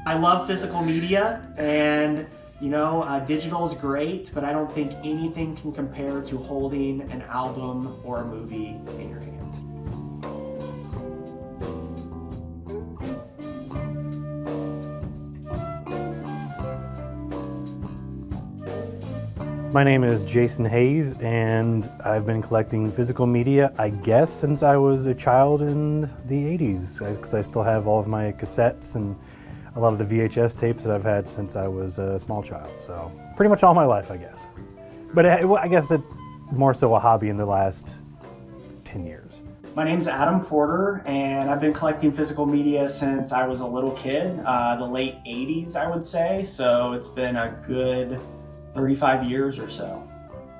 I love physical media, and digital is great, but I don't think anything can compare to holding an album or a movie in your hands. My name is Jason Hayes, and I've been collecting physical media, I guess, since I was a child in the 80s, because I still have all of my cassettes and a lot of the VHS tapes that I've had since I was a small child. So pretty much all my life, I guess. But I guess it's more so a hobby in the last 10 years. My name's Adam Porter, and I've been collecting physical media since I was a little kid, the late 80s, I would say. So it's been a good 35 years or so.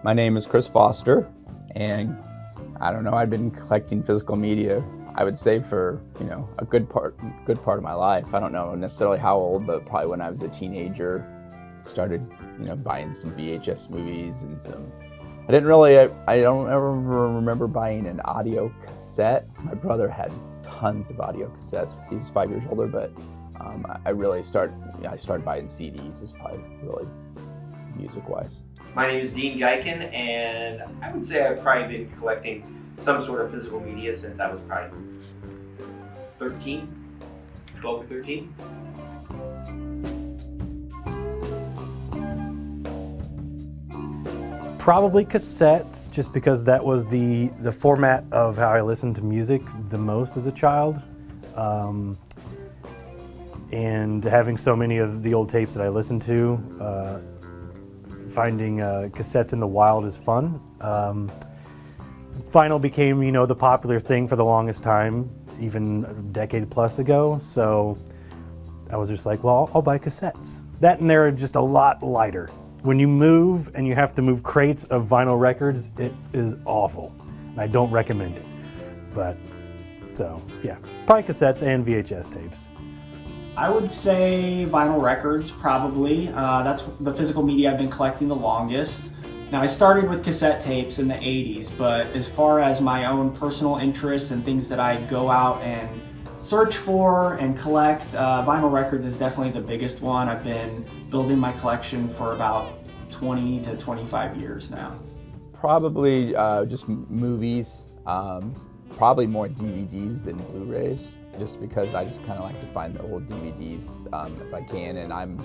My name is Chris Foster, and I don't know, I've been collecting physical media, I would say, for a good part of my life. I don't know necessarily how old, but probably when I was a teenager, started buying some VHS movies and some. I don't ever remember buying an audio cassette. My brother had tons of audio cassettes because he was 5 years older, but I started buying CDs is probably really music-wise. My name is Dean Geiken, and I would say I've probably been collecting some sort of physical media since I was probably 12 or 13. Probably cassettes, just because that was the format of how I listened to music the most as a child. And having so many of the old tapes that I listened to, finding cassettes in the wild is fun. Vinyl became, the popular thing for the longest time, even a decade plus ago. So I was just like, well, I'll buy cassettes. That and they're just a lot lighter. When you move and you have to move crates of vinyl records, it is awful. And I don't recommend it. But, so, yeah, probably cassettes and VHS tapes. I would say vinyl records, probably. That's the physical media I've been collecting the longest. Now, I started with cassette tapes in the 80s, but as far as my own personal interest and things that I go out and search for and collect, vinyl records is definitely the biggest one. I've been building my collection for about 20 to 25 years now. Probably just movies, probably more DVDs than Blu-rays, just because I just kind of like to find the old DVDs if I can, and I'm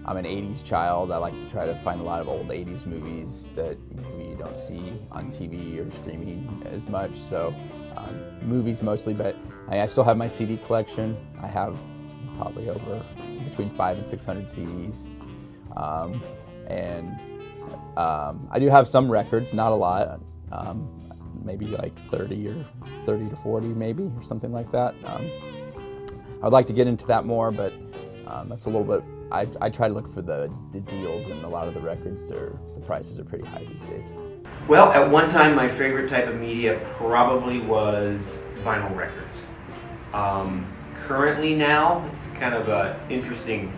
an 80s child. I like to try to find a lot of old 80s movies that maybe you don't see on TV or streaming as much, so movies mostly, but I still have my CD collection. I have probably over between 500 and 600 CDs, and I do have some records, not a lot, maybe like 30 to 40 maybe, or something like that. I would like to get into that more, but that's a little bit, I try to look for the deals, and a lot of the records the prices are pretty high these days. Well, at one time, my favorite type of media probably was vinyl records. Currently now, it's kind of an interesting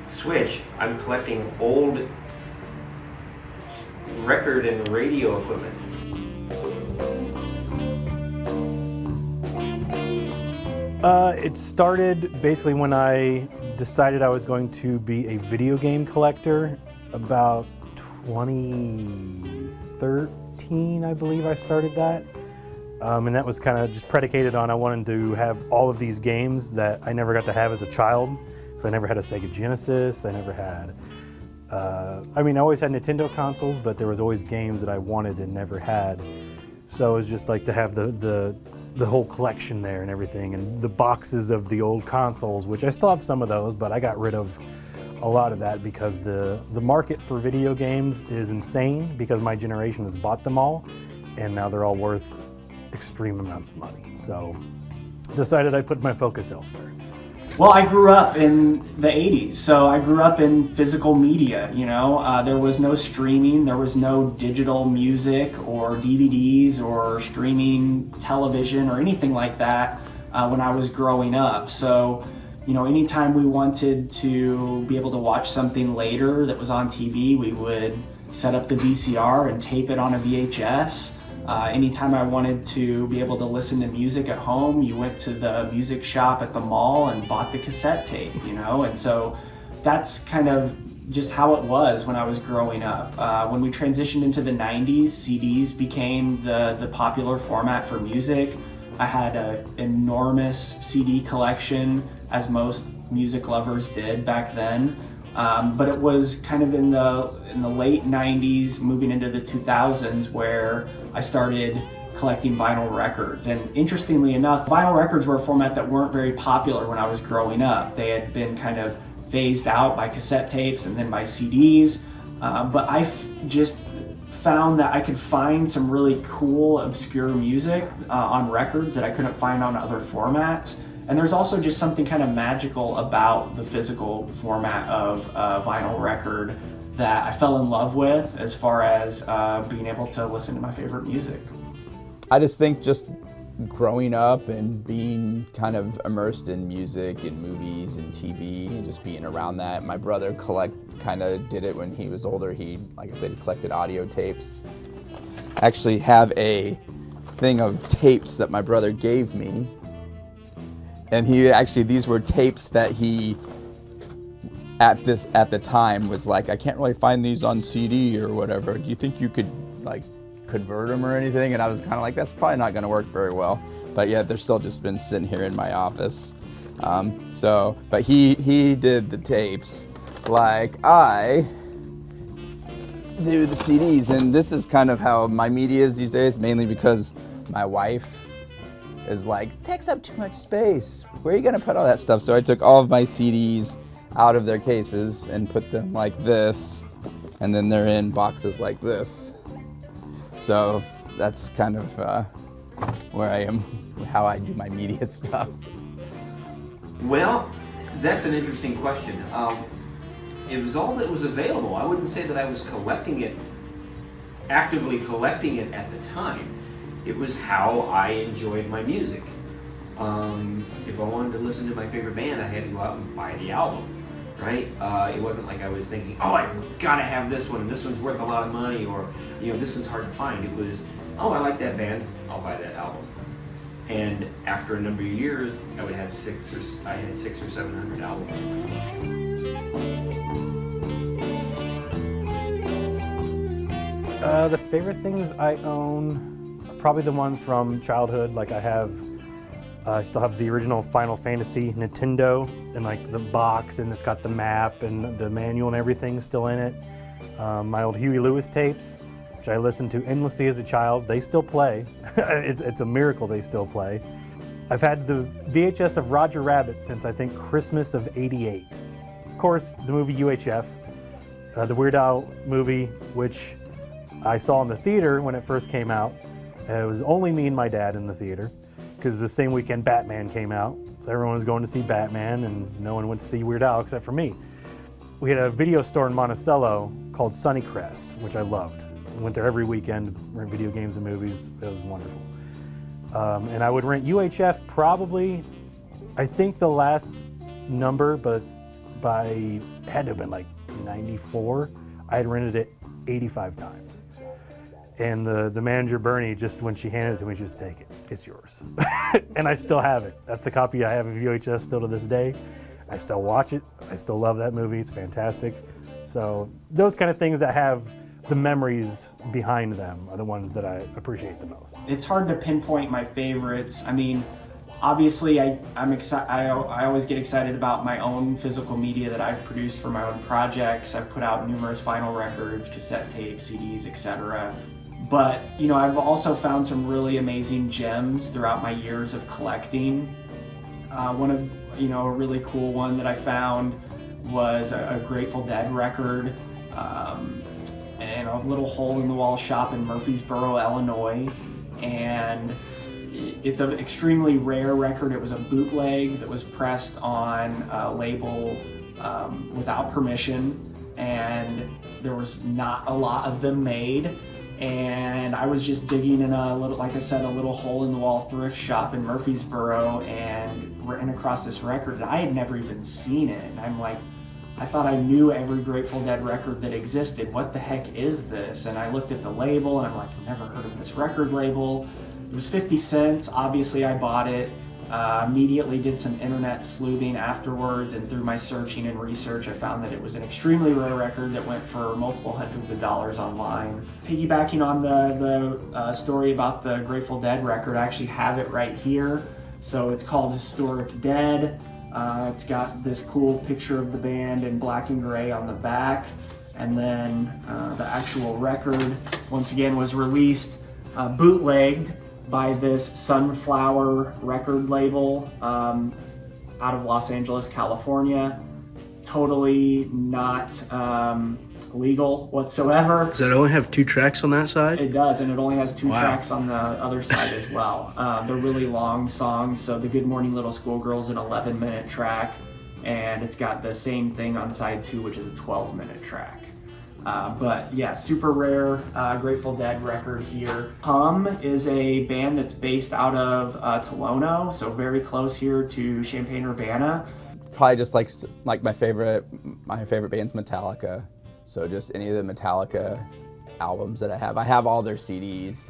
switch. I'm collecting old record and radio equipment. It started basically when I decided I was going to be a video game collector. About 2013, I believe I started that. And that was kind of just predicated on I wanted to have all of these games that I never got to have as a child. So I never had a Sega Genesis, I never had, I always had Nintendo consoles, but there was always games that I wanted and never had. So it was just like to have the whole collection there and everything, and the boxes of the old consoles, which I still have some of those, but I got rid of a lot of that because the market for video games is insane, because my generation has bought them all, and now they're all worth extreme amounts of money. So decided I'd put my focus elsewhere. Well, I grew up in the 80s, so I grew up in physical media, there was no streaming, there was no digital music or DVDs or streaming television or anything like that when I was growing up. So, anytime we wanted to be able to watch something later that was on TV, we would set up the VCR and tape it on a VHS. Anytime I wanted to be able to listen to music at home, you went to the music shop at the mall and bought the cassette tape, you know? And so that's kind of just how it was when I was growing up. When we transitioned into the 90s, CDs became the popular format for music. I had an enormous CD collection, as most music lovers did back then. But it was kind of in the late 90s, moving into the 2000s, where I started collecting vinyl records. And interestingly enough, vinyl records were a format that weren't very popular when I was growing up. They had been kind of phased out by cassette tapes and then by CDs. But I just found that I could find some really cool, obscure music on records that I couldn't find on other formats. And there's also just something kind of magical about the physical format of a vinyl record that I fell in love with, as far as being able to listen to my favorite music. I just think just growing up and being kind of immersed in music and movies and TV and just being around that. My brother kind of did it when he was older. He, like I said, he collected audio tapes. I actually have a thing of tapes that my brother gave me. And these were tapes that he, at the time, was like, I can't really find these on CD or whatever. Do you think you could like convert them or anything? And I was kind of like, that's probably not going to work very well. But yet they're still just been sitting here in my office. But he did the tapes like I do the CDs. And this is kind of how my media is these days, mainly because my wife is like, takes up too much space. Where are you gonna put all that stuff? So I took all of my CDs out of their cases and put them like this, and then they're in boxes like this. So that's kind of where I am, how I do my media stuff. Well, that's an interesting question. It was all that was available. I wouldn't say that I was actively collecting it at the time. It was how I enjoyed my music. If I wanted to listen to my favorite band, I had to go out and buy the album, right? It wasn't like I was thinking, oh, I've got to have this one, and this one's worth a lot of money, or this one's hard to find. It was, oh, I like that band, I'll buy that album. And after a number of years, I would have 600 or 700 albums. The favorite things I own are probably the ones from childhood. Like I still have the original Final Fantasy Nintendo, and like the box, and it's got the map and the manual and everything still in it. My old Huey Lewis tapes, which I listened to endlessly as a child. They still play. It's a miracle they still play. I've had the VHS of Roger Rabbit since I think Christmas of '88. Of course, the movie UHF, the Weird Al movie, which I saw in the theater when it first came out. It was only me and my dad in the theater, because the same weekend Batman came out. So everyone was going to see Batman, and no one went to see Weird Al except for me. We had a video store in Monticello called Sunnycrest, which I loved. I went there every weekend, rent video games and movies. It was wonderful. And I would rent UHF probably, I think the last number, but it had to have been like 94. I had rented it 85 times. And the manager, Bernie, just when she handed it to me, just take it. It's yours. And I still have it. That's the copy I have of VHS still to this day. I still watch it. I still love that movie. It's fantastic. So those kind of things that have the memories behind them are the ones that I appreciate the most. It's hard to pinpoint my favorites. I mean, obviously I'm excited. I always get excited about my own physical media that I've produced for my own projects. I've put out numerous vinyl records, cassette tapes, CDs, etc. But, I've also found some really amazing gems throughout my years of collecting. One of, a really cool one that I found was a Grateful Dead record in a little hole-in-the-wall shop in Murfreesboro, Illinois. And it's an extremely rare record. It was a bootleg that was pressed on a label without permission, and there was not a lot of them made. And I was just digging in a little hole-in-the-wall thrift shop in Murfreesboro, and ran across this record that I had never even seen it. And I'm like, I thought I knew every Grateful Dead record that existed. What the heck is this? And I looked at the label and I'm like, I've never heard of this record label. It was 50 cents. Obviously I bought it. Immediately did some internet sleuthing afterwards, and through my searching and research I found that it was an extremely rare record that went for multiple hundreds of dollars online. Piggybacking on the story about the Grateful Dead record, I actually have it right here. So it's called Historic Dead. It's got this cool picture of the band in black and gray on the back, and then the actual record once again was released bootlegged by this Sunflower record label out of Los Angeles, California. Totally not legal whatsoever. Does that only have 2 tracks on that side? It does, and it only has 2 Wow. tracks on the other side as well. They're really long songs, so the Good Morning Little Schoolgirl's an 11-minute track, and it's got the same thing on side 2, which is a 12-minute track. But yeah, super rare Grateful Dead record here. Hum is a band that's based out of Tolono, so very close here to Champaign-Urbana. Probably just like my favorite band's Metallica. So just any of the Metallica albums that I have. I have all their CDs.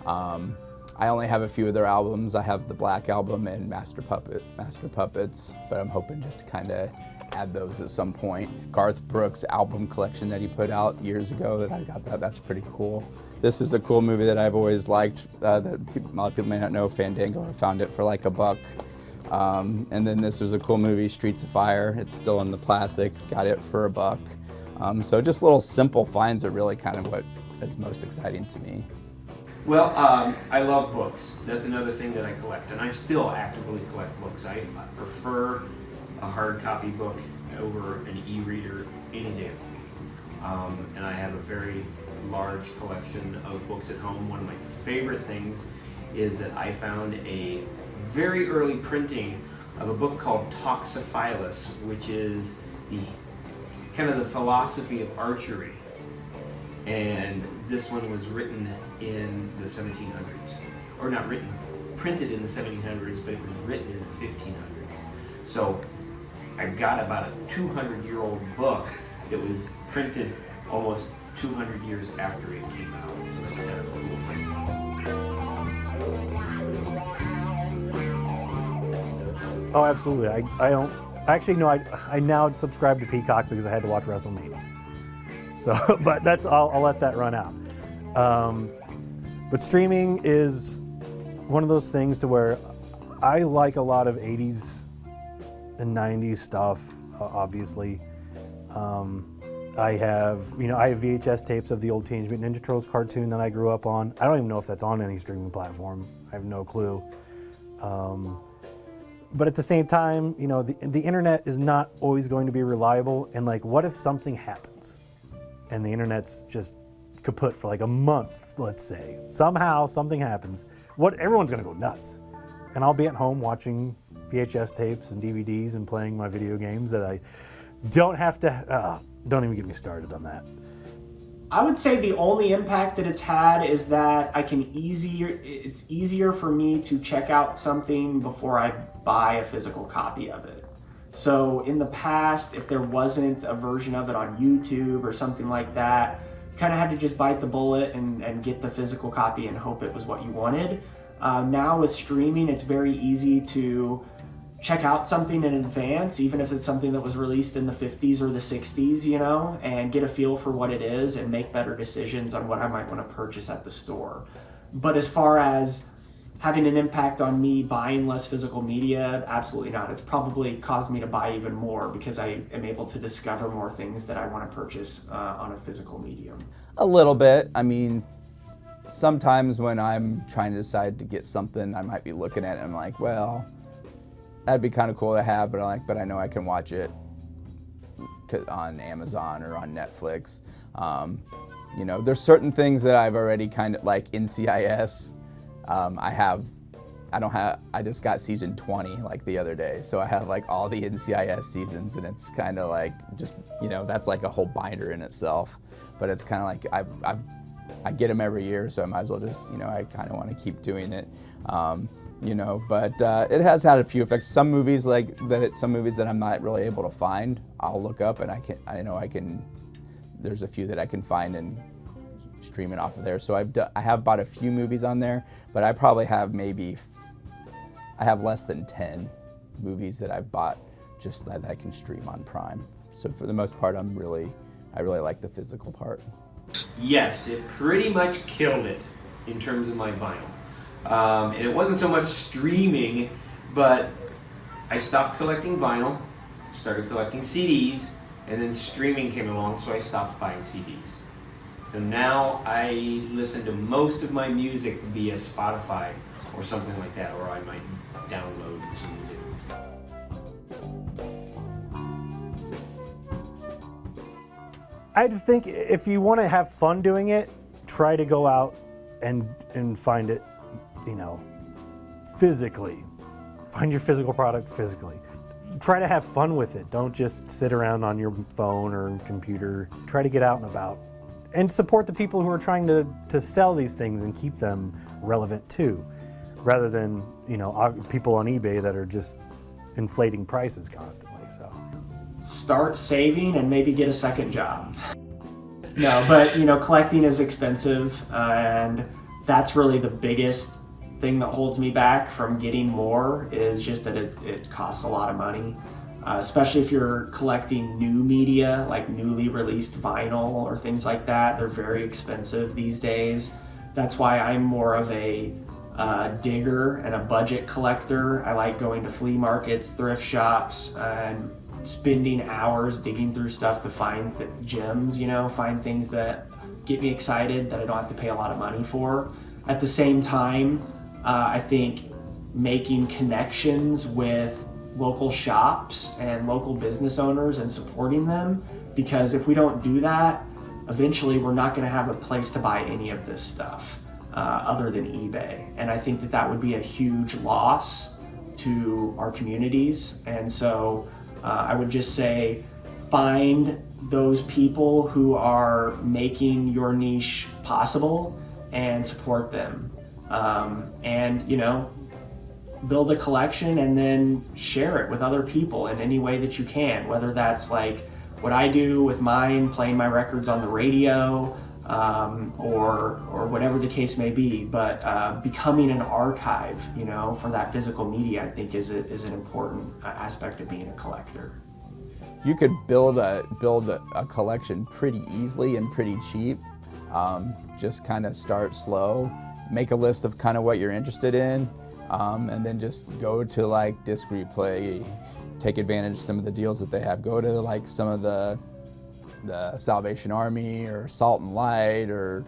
I only have a few of their albums. I have the Black Album and Master Puppets, but I'm hoping just to kind of add those at some point. Garth Brooks' album collection that he put out years ago, that I got that's pretty cool. This is a cool movie that I've always liked, that a lot of people may not know, Fandango. I found it for like $1. And then this was a cool movie, Streets of Fire. It's still in the plastic, got it for $1. So just little simple finds are really kind of what is most exciting to me. Well, I love books. That's another thing that I collect, and I still actively collect books. I prefer a hard copy book over an e-reader any day of the week. And I have a very large collection of books at home. One of my favorite things is that I found a very early printing of a book called Toxophilus, which is the kind of the philosophy of archery. And this one was written in the 1700s, or not written, printed in the 1700s, but it was written in the 1500s. So I've got about a 200-year-old book that was printed almost 200 years after it came out. So that's kind of cool. Oh, absolutely. I don't actually no. I now subscribe to Peacock because I had to watch WrestleMania. So, but I'll let that run out. But streaming is one of those things to where I like a lot of 80s and 90s stuff. Obviously, I have VHS tapes of the old Teenage Mutant Ninja Turtles cartoon that I grew up on. I don't even know if that's on any streaming platform. I have no clue. But at the same time, the internet is not always going to be reliable. And like, what if something happens and the internet's just kaput for like a month, let's say? Somehow something happens. Everyone's gonna go nuts. And I'll be at home watching VHS tapes and DVDs and playing my video games that I don't have to, don't even get me started on that. I would say the only impact that it's had is that it's easier for me to check out something before I buy a physical copy of it. So in the past, if there wasn't a version of it on YouTube or something like that, you kind of had to just bite the bullet and get the physical copy and hope it was what you wanted. Now with streaming, it's very easy to check out something in advance, even if it's something that was released in the 50s or the 60s, and get a feel for what it is and make better decisions on what I might want to purchase at the store. But as far as having an impact on me buying less physical media, absolutely not. It's probably caused me to buy even more because I am able to discover more things that I want to purchase on a physical medium. A little bit. I mean, sometimes when I'm trying to decide to get something, I might be looking at it and I'm like, well, that'd be kind of cool to have, but I know I can watch it on Amazon or on Netflix. There's certain things that I've already kind of, like NCIS. I just got season 20 like the other day, so I have like all the NCIS seasons, and it's kind of like just, that's like a whole binder in itself. But it's kind of like I get them every year, so I might as well just, I kind of want to keep doing it. you know, but it has had a few effects. Some movies some movies that I'm not really able to find, I'll look up and there's a few that I can find and stream it off of there. So I have bought a few movies on there, but I probably have I have less than 10 movies that I've bought just that I can stream on Prime. So for the most part, I really like the physical part. Yes, it pretty much killed it in terms of my vinyl. And it wasn't so much streaming, but I stopped collecting vinyl, started collecting CDs, and then streaming came along, so I stopped buying CDs. So now I listen to most of my music via Spotify or something like that, or I might download some music. I think if you want to have fun doing it, try to go out and find it, you know, physically. Find your physical product physically. Try to have fun with it. Don't just sit around on your phone or computer. Try to get out and about. And support the people who are trying to sell these things and keep them relevant too, rather than, you know, people on eBay that are just inflating prices constantly. So Start saving and maybe get a second job. No, but you know, collecting is expensive, and that's really the biggest thing that holds me back from getting more, is just that it costs a lot of money, especially if you're collecting new media, like newly released vinyl or things like that. They're very expensive these days. That's why I'm more of a digger and a budget collector. I like going to flea markets, thrift shops, and spending hours digging through stuff to find gems, you know, find things that get me excited that I don't have to pay a lot of money for. At the same time, I think making connections with local shops and local business owners and supporting them, because if we don't do that, eventually we're not going to have a place to buy any of this stuff other than eBay. And I think that would be a huge loss to our communities. And so I would just say, find those people who are making your niche possible and support them. And, you know, build a collection and then share it with other people in any way that you can, whether that's like what I do with mine, playing my records on the radio, or whatever the case may be. But becoming an archive, you know, for that physical media, I think is an important aspect of being a collector. You could build a collection pretty easily and pretty cheap. Just kind of start slow, make a list of kind of what you're interested in, and then just go to like Disc Replay, take advantage of some of the deals that they have. Go to like some of the Salvation Army or Salt and Light or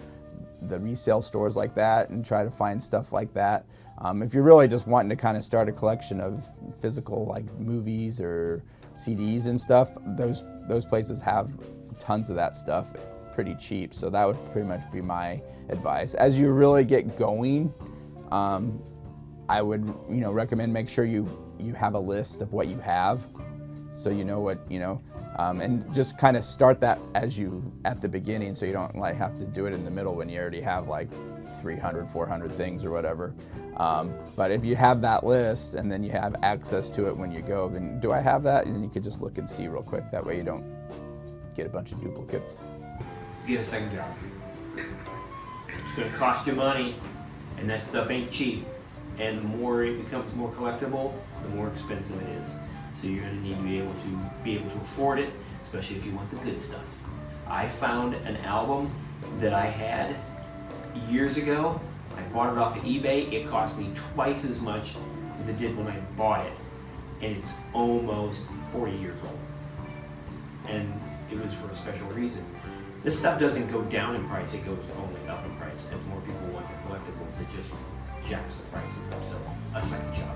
the resale stores like that, and try to find stuff like that. If you're really just wanting to kind of start a collection of physical like movies or CDs and stuff, those places have tons of that stuff pretty cheap. So that would pretty much be my advice. As you really get going, I would, you know, recommend make sure you have a list of what you have, so you know what, you know, and just kind of start that at the beginning, so you don't like have to do it in the middle when you already have like 300, 400 things or whatever. But if you have that list and then you have access to it when you go, then do I have that? And then you could just look and see real quick. That way you don't get a bunch of duplicates. Get a second job. It's going to cost you money, and that stuff ain't cheap. And the more it becomes more collectible, the more expensive it is. So you're going to need to be able to afford it, especially if you want the good stuff. I found an album that I had years ago. I bought it off of eBay. It cost me twice as much as it did when I bought it, and it's almost 40 years old. And it was for a special reason. This stuff doesn't go down in price, it goes only up in price. As more people want the collectibles, it just jacks the prices up. So, a second job.